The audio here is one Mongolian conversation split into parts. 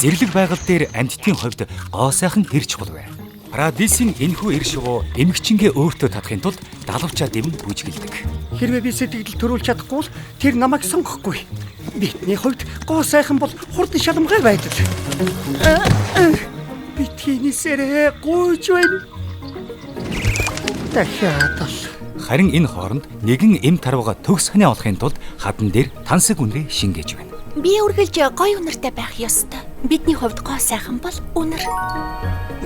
Зэрлэг байгаль дээр амьтдын хувьд гоо сайхан гэр чухал вэ. Парадисийн энэхүү эр шувуу эмгчингээ өөртөө татахын тулд далавчаа дэвэн бүжгэлдэг. Хэрвээ би сэтгэл төрүүлж чадахгүй бол тэр намайг сонгохгүй. Бидний хувьд гоо сайхан бол хурдан шалмгай байдал. Битгийнээсээ гуйж байна. Дахиад л. Харин энэ хооронд нэгэн эм тарвага төгс ханиа олохын тулд хадан дээр тансаг үнрээ шингээж байна. Би үргэлж гоё үнэртэй байх ёстой. Бидний хувьд гоо сайхан бол үнэр.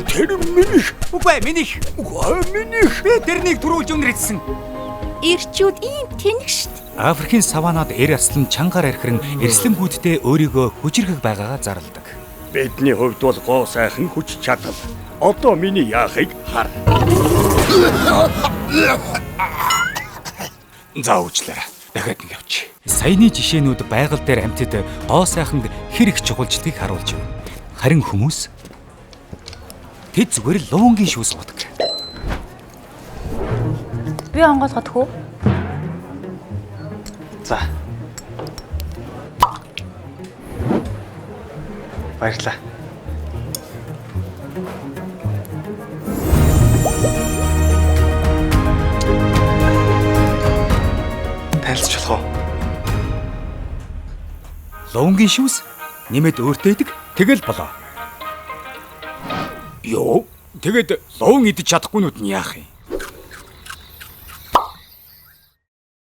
Тэр минийх. Үгүй минийх. Минийх. Би тэрнийг түрүүлж үнэрсэн. Ирчүүд ийм тэнэг штт. Африкийн саванад эр арслан чангаар архиран эрслэнгүүдтэй өөрийгөө хүчрхэг байгаагаа зарладаг. Бидний хувьд бол гоо сайхан хүч чадал. Одоо миний яахыг хар. За уучлаарай. Дахиад нэг явчих. Саяны жишээнүүд байгаль дээр амьтад гоо сайханд хэрэг чухалчдгийг харуулж байна. Харин хүмүүс тэд зүгээр л луунгийн шүүс бодог. Би онгоолгох хөө. За. Баярлалаа. Танилцж болох уу? Луунгийн шүүс нэмээд өөртөө идэг тэгэл болоо. Йоо, тэгэд луун идэж чадахгүйнүүд нь яах юм?